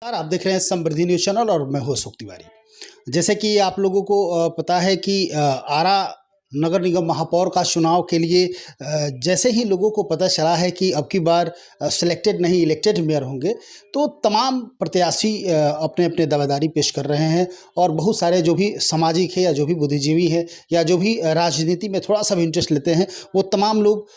नमस्कार, आप देख रहे हैं समृद्धि न्यूज़ चैनल और मैं हूं अशोक तिवारी। जैसे कि आप लोगों को पता है कि आरा नगर निगम महापौर का चुनाव के लिए जैसे ही लोगों को पता चला है कि अब की बार सिलेक्टेड नहीं इलेक्टेड मेयर होंगे, तो तमाम प्रत्याशी अपने अपने दावेदारी पेश कर रहे हैं। और बहुत सारे जो भी सामाजिक है या जो भी बुद्धिजीवी हैं या जो भी राजनीति में थोड़ा सा भी इंटरेस्ट लेते हैं, वो तमाम लोग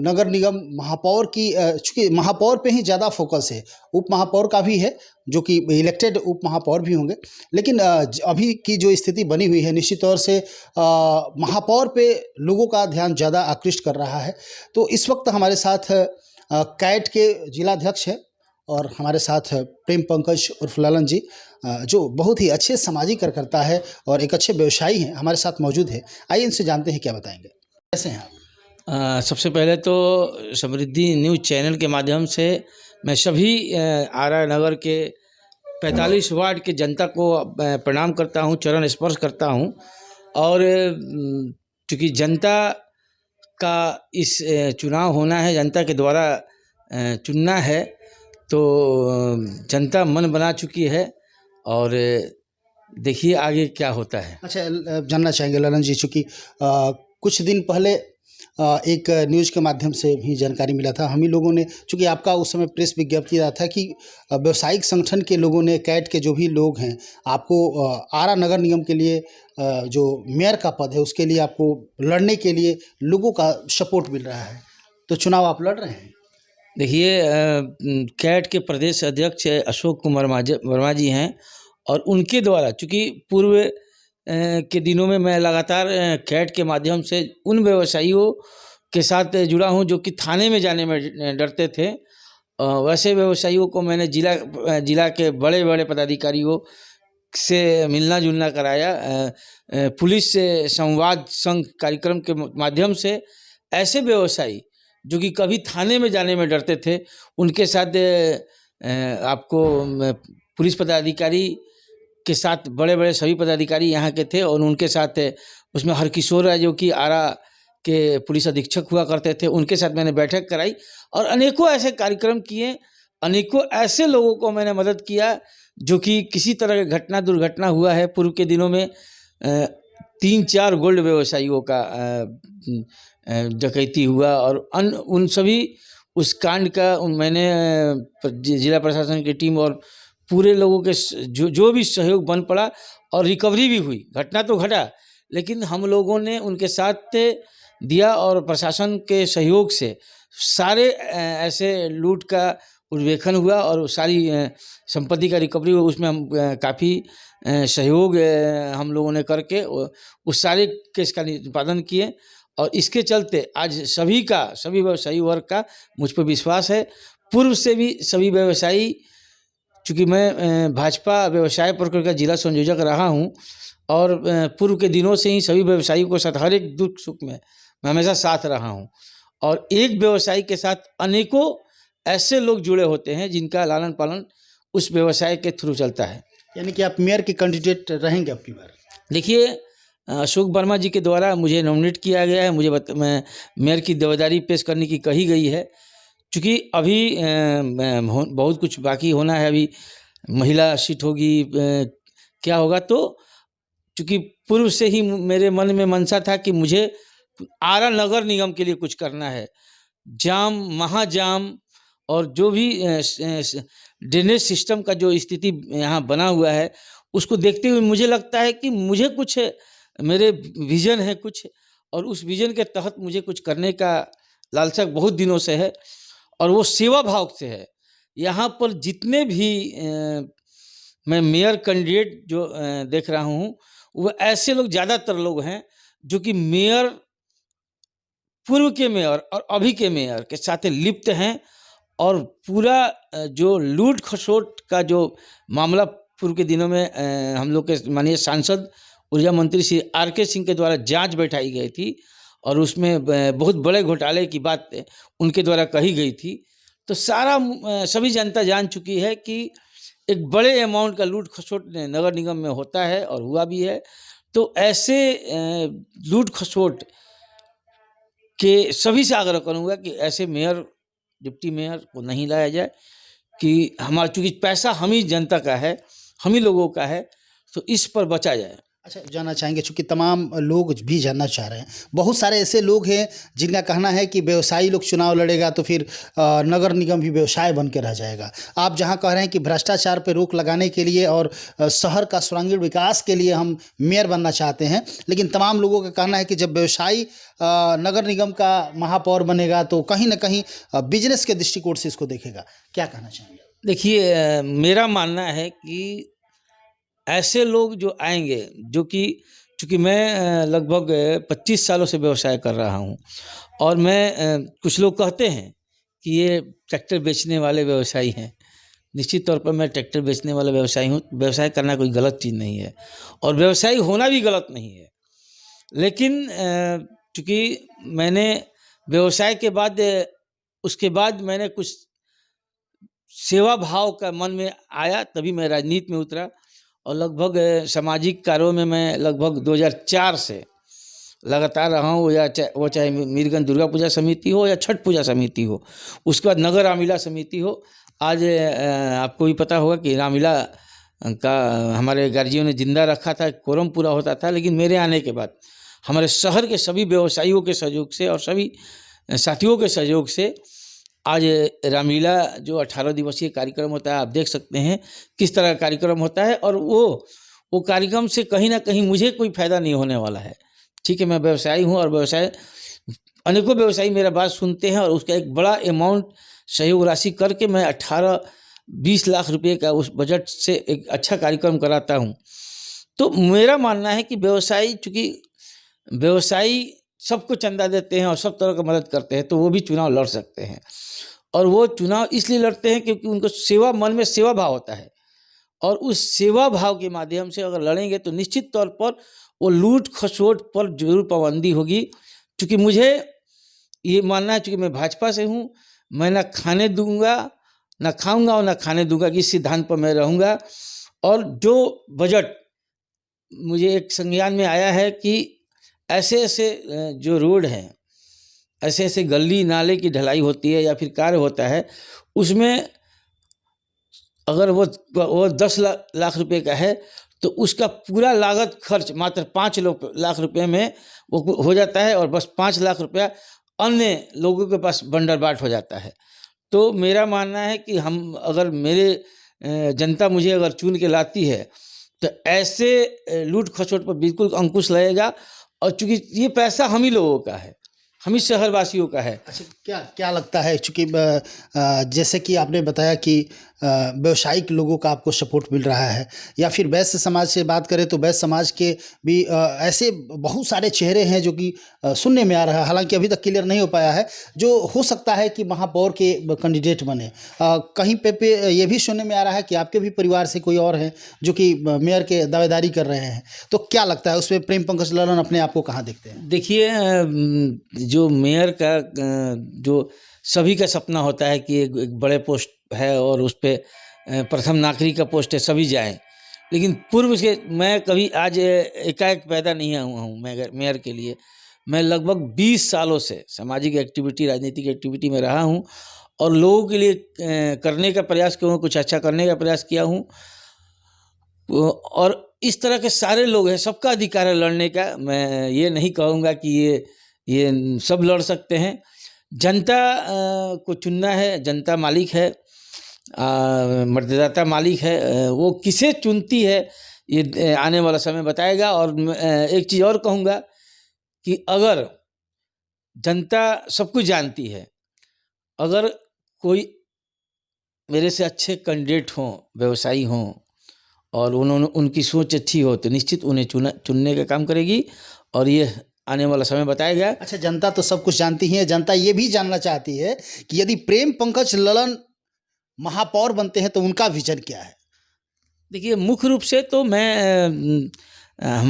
नगर निगम महापौर की चूँकि महापौर पे ही ज़्यादा फोकस है। उप महापौर का भी है, जो कि इलेक्टेड उप महापौर भी होंगे, लेकिन अभी की जो स्थिति बनी हुई है निश्चित तौर से महापौर पे लोगों का ध्यान ज़्यादा आकृष्ट कर रहा है। तो इस वक्त हमारे साथ कैट के जिलाध्यक्ष हैं और हमारे साथ प्रेम पंकज उर्फ ललन जी, जो बहुत ही अच्छे सामाजिक कार्यकर्ता है और एक अच्छे व्यवसायी हैं, हमारे साथ मौजूद है। आइए इनसे जानते हैं क्या बताएंगे। कैसे हैं आप? सबसे पहले तो समृद्धि न्यूज़ चैनल के माध्यम से मैं सभी आरा नगर के 45 वार्ड के जनता को प्रणाम करता हूं, चरण स्पर्श करता हूं। और चूँकि जनता का इस चुनाव होना है, जनता के द्वारा चुनना है, तो जनता मन बना चुकी है और देखिए आगे क्या होता है। अच्छा, जानना चाहेंगे ललन जी, चूँकि कुछ दिन पहले एक न्यूज़ के माध्यम से भी जानकारी मिला था, हम ही लोगों ने, चूँकि आपका उस समय प्रेस विज्ञप्ति आया था कि व्यावसायिक संगठन के लोगों ने, कैट के जो भी लोग हैं, आपको आरा नगर निगम के लिए जो मेयर का पद है उसके लिए आपको लड़ने के लिए लोगों का सपोर्ट मिल रहा है, तो चुनाव आप लड़ रहे हैं। देखिए, कैट के प्रदेश अध्यक्ष अशोक कुमार वर्मा जी हैं और उनके द्वारा, चूँकि पूर्व के दिनों में मैं लगातार कैट के माध्यम से उन व्यवसायियों के साथ जुड़ा हूं जो कि थाने में जाने में डरते थे। वैसे व्यवसायियों को मैंने जिला के बड़े बड़े पदाधिकारियों से मिलना जुलना कराया। पुलिस से संवाद संघ कार्यक्रम के माध्यम से ऐसे व्यवसायी जो कि कभी थाने में जाने में डरते थे, उनके साथ आपको पुलिस पदाधिकारी के साथ बड़े बड़े सभी पदाधिकारी यहाँ के थे और उनके साथ उसमें हरकिशोर है जो कि आरा के पुलिस अधीक्षक हुआ करते थे, उनके साथ मैंने बैठक कराई और अनेकों ऐसे कार्यक्रम किए। अनेकों ऐसे लोगों को मैंने मदद किया जो कि किसी तरह का दुर्घटना हुआ है। पूर्व के दिनों में 3-4 गोल्ड व्यवसायियों का डकैती हुआ और उन सभी उस कांड का मैंने जिला प्रशासन की टीम और पूरे लोगों के जो भी सहयोग बन पड़ा और रिकवरी भी हुई। घटना तो घटा, लेकिन हम लोगों ने उनके साथ दिया और प्रशासन के सहयोग से सारे ऐसे लूट का उद्भेदन हुआ और सारी संपत्ति का रिकवरी हुआ। उसमें हम काफ़ी सहयोग हम लोगों ने करके उस सारे केस का निष्पादन किए और इसके चलते आज सभी व्यवसायी वर्ग का मुझ पर विश्वास है। पूर्व से भी सभी व्यवसायी, चूँकि मैं भाजपा व्यवसाय प्रकोष्ठ का जिला संयोजक रहा हूं और पूर्व के दिनों से ही सभी व्यवसायियों के साथ हर एक दुख सुख में मैं हमेशा साथ रहा हूं। और एक व्यवसायी के साथ अनेकों ऐसे लोग जुड़े होते हैं जिनका लालन पालन उस व्यवसाय के थ्रू चलता है। यानी कि आप मेयर के कैंडिडेट रहेंगे अब की बार? देखिए, अशोक वर्मा जी के द्वारा मुझे नॉमिनेट किया गया है। मुझे मैं मेयर की दावेदारी पेश करने की कही गई है। चूँकि अभी बहुत कुछ बाकी होना है, अभी महिला सीट होगी, क्या होगा, तो चूँकि पूर्व से ही मेरे मन में मनसा था कि मुझे आरा नगर निगम के लिए कुछ करना है। जाम, महाजाम और जो भी ड्रेनेज सिस्टम का जो स्थिति यहाँ बना हुआ है, उसको देखते हुए मुझे लगता है कि मुझे कुछ, मेरे विज़न है कुछ, और उस विज़न के तहत मुझे कुछ करने का लालसा बहुत दिनों से है और वो सेवा भाव से है। यहाँ पर जितने भी मैं मेयर कैंडिडेट जो देख रहा हूँ, वो ऐसे लोग, ज़्यादातर लोग हैं जो कि मेयर, पूर्व के मेयर और अभी के मेयर के साथ लिप्त हैं और पूरा जो लूट खसोट का जो मामला पूर्व के दिनों में हम लोग के माननीय सांसद ऊर्जा मंत्री श्री आर.के. सिंह के द्वारा जांच बैठाई गई थी और उसमें बहुत बड़े घोटाले की बात उनके द्वारा कही गई थी। तो सभी जनता जान चुकी है कि एक बड़े अमाउंट का लूट खसोट नगर निगम में होता है और हुआ भी है। तो ऐसे लूट खसोट के सभी से आग्रह करूँगा कि ऐसे मेयर, डिप्टी मेयर को नहीं लाया जाए, कि हमारा चूँकि पैसा हम ही जनता का है, हम ही लोगों का है, तो इस पर बचा जाए। अच्छा, जानना चाहेंगे चूँकि तमाम लोग भी जानना चाह रहे हैं। बहुत सारे ऐसे लोग हैं जिनका कहना है कि व्यवसायी लोग चुनाव लड़ेगा तो फिर नगर निगम भी व्यवसाय बन के रह जाएगा। आप जहाँ कह रहे हैं कि भ्रष्टाचार पे रोक लगाने के लिए और शहर का सर्वांगीण विकास के लिए हम मेयर बनना चाहते हैं, लेकिन तमाम लोगों का कहना है कि जब व्यवसायी नगर निगम का महापौर बनेगा तो कहीं न कहीं बिज़नेस के दृष्टिकोण से इसको देखेगा। क्या कहना चाहेंगे? देखिए मेरा मानना है कि ऐसे लोग जो आएँगे, जो कि चूँकि मैं लगभग 25 सालों से व्यवसाय कर रहा हूँ और मैं कुछ लोग कहते हैं कि ये ट्रैक्टर बेचने वाले व्यवसायी हैं। निश्चित तौर पर मैं ट्रैक्टर बेचने वाला व्यवसायी हूँ। व्यवसाय करना कोई गलत चीज़ नहीं है और व्यवसायी होना भी गलत नहीं है। लेकिन चूँकि मैंने व्यवसाय के बाद उसके बाद मैंने कुछ सेवा भाव का मन में आया, तभी मैं राजनीति में उतरा और लगभग सामाजिक कार्यों में मैं लगभग 2004 से लगातार रहा हूँ, या वो चाहे मीरगंज दुर्गा पूजा समिति हो या छठ पूजा समिति हो, उसके बाद नगर रामलीला समिति हो। आज आपको भी पता होगा कि रामलीला का हमारे गार्जियों ने जिंदा रखा था, कोरम पूरा होता था, लेकिन मेरे आने के बाद हमारे शहर के सभी व्यवसायियों के सहयोग से और सभी साथियों के सहयोग से आज रामलीला जो 18 दिवसीय कार्यक्रम होता है, आप देख सकते हैं किस तरह का कार्यक्रम होता है और वो कार्यक्रम से कहीं ना कहीं मुझे कोई फायदा नहीं होने वाला है। ठीक है, मैं व्यवसायी हूँ और व्यवसाय अनेकों व्यवसायी मेरा बात सुनते हैं और उसका एक बड़ा अमाउंट सहयोग राशि करके मैं 18-20 लाख रुपए का उस बजट से एक अच्छा कार्यक्रम कराता हूँ। तो मेरा मानना है कि व्यवसायी, चूँकि व्यवसायी सबको चंदा देते हैं और सब तरह का मदद करते हैं, तो वो भी चुनाव लड़ सकते हैं और वो चुनाव इसलिए लड़ते हैं क्योंकि उनको सेवा, मन में सेवा भाव होता है और उस सेवा भाव के माध्यम से अगर लड़ेंगे तो निश्चित तौर पर वो लूट खसोट पर जरूर पाबंदी होगी। क्योंकि मुझे ये मानना है, चूँकि मैं भाजपा से हूँ, मैं ना खाने दूंगा, ना खाऊंगा और ना खाने दूंगा, इस सिद्धांत पर मैं रहूँगा। और जो बजट मुझे एक संज्ञान में आया है कि ऐसे ऐसे जो रोड हैं, ऐसे ऐसे गली नाले की ढलाई होती है या फिर कार्य होता है, उसमें अगर वो 10 लाख रुपए का है तो उसका पूरा लागत खर्च मात्र 5 लाख रुपए में वो हो जाता है और बस 5 लाख रुपया अन्य लोगों के पास बंडर बाट हो जाता है। तो मेरा मानना है कि हम अगर जनता मुझे अगर चुन के लाती है तो ऐसे लूट खसोट पर बिल्कुल अंकुश लगेगा और चूँकि ये पैसा हम ही लोगों का है, हम ही शहरवासियों का है। अच्छा, क्या क्या लगता है, चूँकि जैसे कि आपने बताया कि व्यावसायिक लोगों का आपको सपोर्ट मिल रहा है, या फिर वैश्य समाज से बात करें तो वैश्य समाज के भी ऐसे बहुत सारे चेहरे हैं जो कि सुनने में आ रहा है, हालांकि अभी तक क्लियर नहीं हो पाया है, जो हो सकता है कि महापौर के कैंडिडेट बने। कहीं पे ये भी सुनने में आ रहा है कि आपके भी परिवार से कोई और हैं जो कि मेयर के दावेदारी कर रहे हैं। तो क्या लगता है उसमें प्रेम पंकज ललन अपने आप को कहाँ देखते हैं? देखिए जो मेयर का जो सभी का सपना होता है कि एक बड़े पोस्ट है और उस पे प्रथम नागरिक का पोस्ट है, सभी जाएं, लेकिन पूर्व से मैं कभी आज एकाएक पैदा नहीं हुआ हूँ मेयर के लिए। मैं लगभग 20 सालों से सामाजिक एक्टिविटी, राजनीतिक एक्टिविटी में रहा हूँ और लोगों के लिए करने का प्रयास किया हूँ, कुछ अच्छा करने का प्रयास किया हूँ। और इस तरह के सारे लोग हैं, सबका अधिकार है लड़ने का। मैं ये नहीं कहूँगा कि ये सब लड़ सकते हैं। जनता को चुनना है, जनता मालिक है, मतदाता मालिक है, वो किसे चुनती है ये आने वाला समय बताएगा। और एक चीज़ और कहूँगा कि अगर जनता सब कुछ जानती है, अगर कोई मेरे से अच्छे कैंडिडेट हों, व्यवसायी हों और उनकी सोच अच्छी हो तो निश्चित उन्हें चुनने का काम करेगी और ये आने वाला समय बताएगा। अच्छा, जनता तो सब कुछ जानती है, जनता ये भी जानना चाहती है कि यदि प्रेम पंकज ललन महापौर बनते हैं तो उनका विजन क्या है? देखिए मुख्य रूप से तो मैं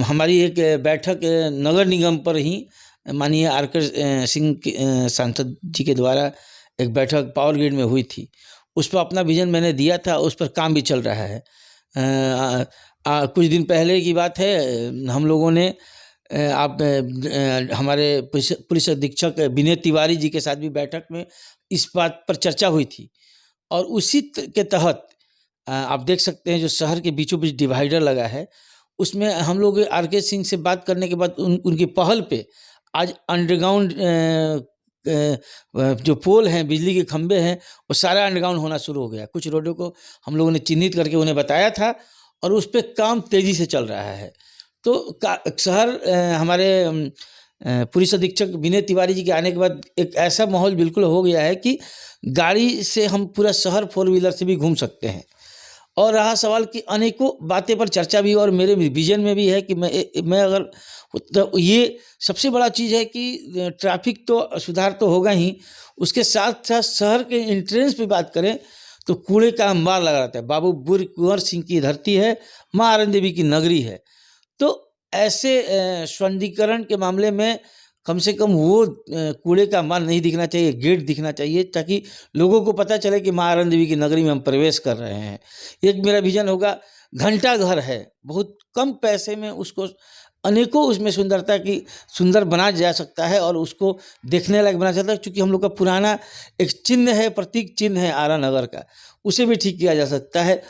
हमारी एक बैठक नगर निगम पर ही माननीय आर.के. सिंह सांसद जी के द्वारा एक बैठक पावर ग्रिड में हुई थी। उस पर अपना विजन मैंने दिया था, उस पर काम भी चल रहा है। कुछ दिन पहले की बात है, हम लोगों ने हमारे पुलिस अधीक्षक विनय तिवारी जी के साथ भी बैठक में इस बात पर चर्चा हुई थी और उसी के तहत आप देख सकते हैं जो शहर के बीचों बीच डिवाइडर लगा है, उसमें हम लोग आर.के. सिंह से बात करने के बाद उनकी पहल पे आज अंडरग्राउंड जो पोल हैं, बिजली के खंभे हैं, वो सारा अंडरग्राउंड होना शुरू हो गया। कुछ रोडों को हम लोगों ने चिन्हित करके उन्हें बताया था और उस पे काम तेज़ी से चल रहा है। तो शहर हमारे पुलिस अधीक्षक विनय तिवारी जी के आने के बाद एक ऐसा माहौल बिल्कुल हो गया है कि गाड़ी से हम पूरा शहर 4 व्हीलर से भी घूम सकते हैं। और रहा सवाल कि अनेकों बातें पर चर्चा भी और मेरे विजन में भी है कि मैं अगर तो ये सबसे बड़ा चीज़ है कि ट्रैफिक तो सुधार तो होगा ही, उसके साथ साथ शहर के एंट्रेंस पे बात करें तो कूड़े का अंबार लगा रहता है। बाबू बुर कुंवर सिंह की धरती है, माँ आनंद देवी की नगरी है। तो ऐसे सौंदर्यीकरण के मामले में कम से कम वो कूड़े का अंबार नहीं दिखना चाहिए, गेट दिखना चाहिए, ताकि लोगों को पता चले कि माँ आनंद देवी की नगरी में हम प्रवेश कर रहे हैं। एक मेरा विजन होगा, घंटा घर है, बहुत कम पैसे में उसको अनेकों उसमें सुंदरता की सुंदर बना जा सकता है और उसको देखने लायक बना सकता है। चूँकि हम लोग का पुराना एक चिन्ह है, प्रतीक चिन्ह है आरा नगर का, उसे भी ठीक किया जा सकता है।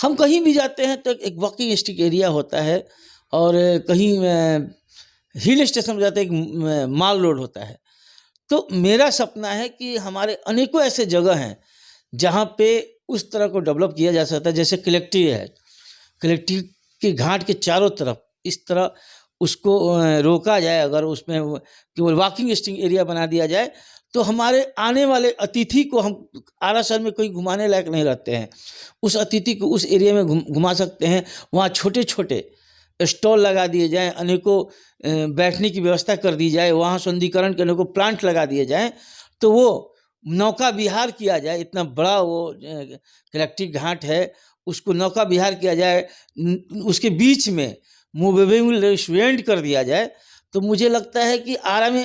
हम कहीं भी जाते हैं तो एक वॉकिंग स्टिक एरिया होता है और कहीं हिल स्टेशन में जाते हैं एक माल रोड होता है। तो मेरा सपना है कि हमारे अनेकों ऐसे जगह हैं जहाँ पे उस तरह को डेवलप किया जा सकता है। जैसे कलेक्ट्री है, कलेक्ट्री के घाट के चारों तरफ इस तरह उसको रोका जाए, अगर उसमें केवल वॉकिंग स्टिक एरिया बना दिया जाए तो हमारे आने वाले अतिथि को हम आरा शहर में कोई घुमाने लायक नहीं रहते हैं, उस अतिथि को उस एरिया में घुमा सकते हैं। वहाँ छोटे छोटे स्टॉल लगा दिए जाएँ, अनेकों बैठने की व्यवस्था कर दी जाए, वहाँ सौंदर्यीकरण के अनेकों प्लांट लगा दिए जाएँ, तो वो नौका विहार किया जाए। इतना बड़ा वो कलेक्ट्री घाट है, उसको नौका विहार किया जाए, उसके बीच में मूवेबल रेस्टोरेंट कर दिया जाए। तो मुझे लगता है कि आरा में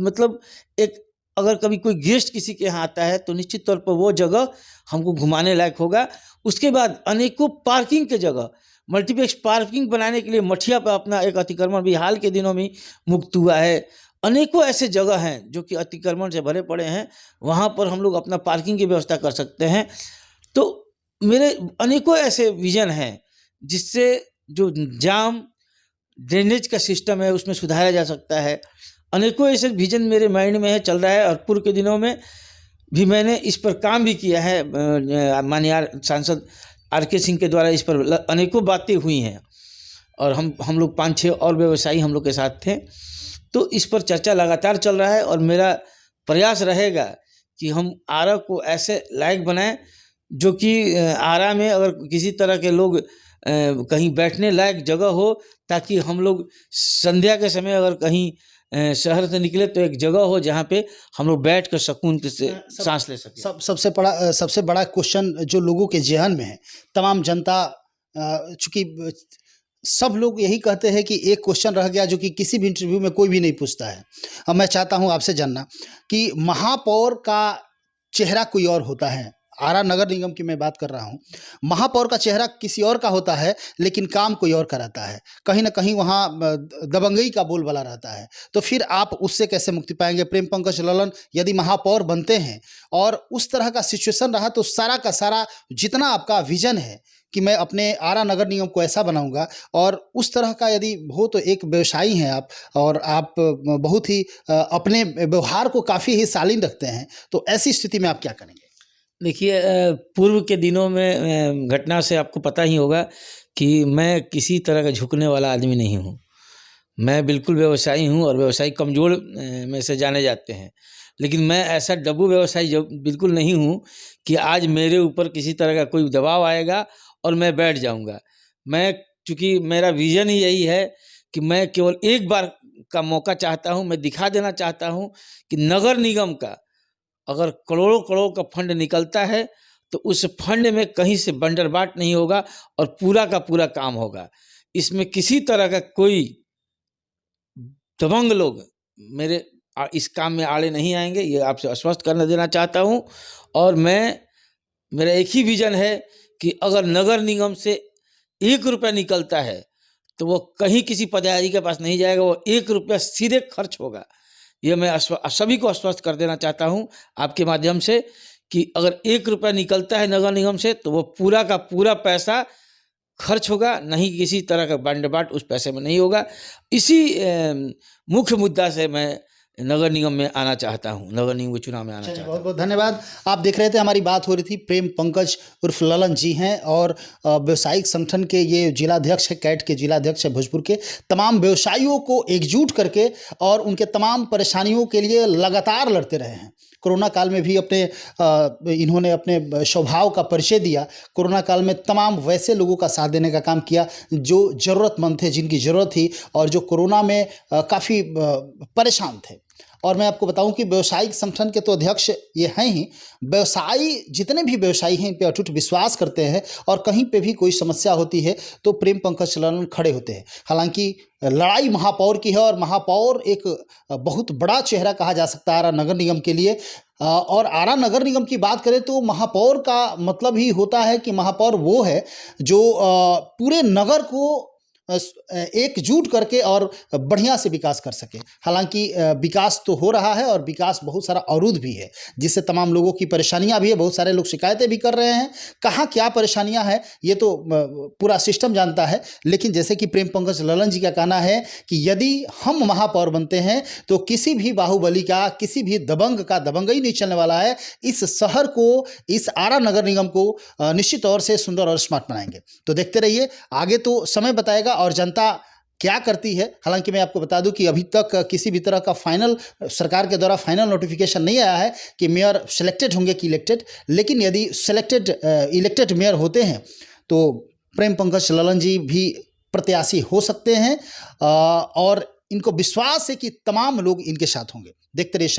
मतलब एक अगर कभी कोई गेस्ट किसी के यहाँ आता है तो निश्चित तौर पर वो जगह हमको घुमाने लायक होगा। उसके बाद अनेकों पार्किंग के जगह, मल्टीप्लेक्स पार्किंग बनाने के लिए मठिया पर अपना एक अतिक्रमण भी हाल के दिनों में मुक्त हुआ है। अनेकों ऐसे जगह हैं जो कि अतिक्रमण से भरे पड़े हैं, वहाँ पर हम लोग अपना पार्किंग की व्यवस्था कर सकते हैं। तो मेरे अनेकों ऐसे विजन हैं जिससे जो जाम ड्रेनेज का सिस्टम है उसमें सुधारा जा सकता है। अनेकों ऐसे विजन मेरे माइंड में है, चल रहा है और पूर्व के दिनों में भी मैंने इस पर काम भी किया है। माननीय सांसद आर.के. सिंह के द्वारा इस पर अनेकों बातें हुई हैं और हम लोग 5-6 और व्यवसायी हम लोग के साथ थे। तो इस पर चर्चा लगातार चल रहा है और मेरा प्रयास रहेगा कि हम आरा को ऐसे लायक बनाएं जो कि आरा में अगर किसी तरह के लोग कहीं बैठने लायक जगह हो, ताकि हम लोग संध्या के समय अगर कहीं शहर से निकले तो एक जगह हो जहाँ पे हम लोग बैठ कर सुकून से सांस ले सकें। सबसे बड़ा क्वेश्चन जो लोगों के जेहन में है, तमाम जनता, चूँकि सब लोग यही कहते हैं कि एक क्वेश्चन रह गया जो कि किसी भी इंटरव्यू में कोई भी नहीं पूछता है। अब मैं चाहता हूं आपसे जानना कि महापौर का चेहरा कोई और होता है। आरा नगर निगम की मैं बात कर रहा हूं। महापौर का चेहरा किसी और का होता है लेकिन काम कोई और कराता है। कहीं ना कहीं वहां दबंगई का बोलबाला रहता है। तो फिर आप उससे कैसे मुक्ति पाएंगे? प्रेम पंकज ललन यदि महापौर बनते हैं और उस तरह का सिचुएशन रहा तो सारा का सारा जितना आपका विजन है कि मैं अपने आरा नगर निगम को ऐसा बनाऊंगा, और उस तरह का यदि हो तो एक व्यवसायी हैं आप और आप बहुत ही अपने व्यवहार को काफ़ी ही शालीन रखते हैं, तो ऐसी स्थिति में आप क्या करेंगे? देखिए, पूर्व के दिनों में घटना से आपको पता ही होगा कि मैं किसी तरह का झुकने वाला आदमी नहीं हूँ। मैं बिल्कुल व्यवसायी हूँ और व्यवसायी कमज़ोर में से जाने जाते हैं। लेकिन मैं ऐसा डब्बू व्यवसायी जो बिल्कुल नहीं हूँ कि आज मेरे ऊपर किसी तरह का कोई दबाव आएगा और मैं बैठ जाऊँगा। मैं, चूँकि मेरा विज़न ही यही है कि मैं केवल एक बार का मौका चाहता हूँ। मैं दिखा देना चाहता हूँ कि नगर निगम का अगर करोड़ों करोड़ का फंड निकलता है तो उस फंड में कहीं से बंदरबाट नहीं होगा और पूरा का पूरा काम होगा। इसमें किसी तरह का कोई दबंग लोग मेरे इस काम में आड़े नहीं आएंगे, ये आपसे आश्वस्त करना देना चाहता हूँ। और मेरा एक ही विजन है कि अगर नगर निगम से 1 रुपया निकलता है तो वो कहीं किसी पदाधिकारी के पास नहीं जाएगा, वो 1 रुपया सीधे खर्च होगा। ये मैं सभी को आश्वस्त कर देना चाहता हूँ आपके माध्यम से कि अगर 1 रुपया निकलता है नगर निगम से तो वो पूरा का पूरा पैसा खर्च होगा, नहीं किसी तरह का बंड-बाट उस पैसे में नहीं होगा। इसी मुख्य मुद्दा से मैं नगर निगम में आना चाहता हूँ, नगर निगम के चुनाव में आना चलिए, चाहता बहुत हूँ। बहुत धन्यवाद। आप देख रहे थे, हमारी बात हो रही थी प्रेम पंकज उर्फ ललन जी हैं और व्यवसायिक संगठन के ये जिलाध्यक्ष है, कैट के जिलाध्यक्ष है भोजपुर के। तमाम व्यवसायियों को एकजुट करके और उनके तमाम परेशानियों के लिए लगातार लड़ते रहे हैं। कोरोना काल में भी इन्होंने अपने स्वभाव का परिचय दिया। कोरोना काल में तमाम वैसे लोगों का साथ देने का काम किया जो ज़रूरतमंद थे, जिनकी ज़रूरत थी और जो कोरोना में काफ़ी परेशान थे। और मैं आपको बताऊं कि व्यावसायिक संगठन के तो अध्यक्ष ये हैं ही, व्यवसायी जितने भी व्यवसायी हैं इन पे अटूट विश्वास करते हैं और कहीं पे भी कोई समस्या होती है तो प्रेम पंकज ललन खड़े होते हैं। हालांकि लड़ाई महापौर की है और महापौर एक बहुत बड़ा चेहरा कहा जा सकता है आरा नगर निगम के लिए। और आरा नगर निगम की बात करें तो महापौर का मतलब ही होता है कि महापौर वो है जो पूरे नगर को एकजुट करके और बढ़िया से विकास कर सके। हालांकि विकास तो हो रहा है और विकास बहुत सारा अवरुद्ध भी है, जिससे तमाम लोगों की परेशानियां भी है। बहुत सारे लोग शिकायतें भी कर रहे हैं। कहाँ क्या परेशानियां हैं ये तो पूरा सिस्टम जानता है। लेकिन जैसे कि प्रेम पंकज ललन जी का कहना है कि यदि हम महापौर बनते हैं तो किसी भी बाहुबली का, किसी भी दबंग का दबंगई नहीं चलने वाला है। इस शहर को, इस आरा नगर निगम को निश्चित तौर से सुंदर और स्मार्ट बनाएंगे। तो देखते रहिए, आगे तो समय बताएगा और जनता क्या करती है। हालांकि मैं आपको बता दूं कि अभी तक किसी भी तरह का फाइनल सरकार के द्वारा फाइनल नोटिफिकेशन नहीं आया है कि मेयर सिलेक्टेड होंगे कि इलेक्टेड। लेकिन यदि इलेक्टेड मेयर होते हैं तो प्रेम पंकज ललन जी भी प्रत्याशी हो सकते हैं और इनको विश्वास है कि तमाम लोग इनके साथ होंगे। देखते रहिए।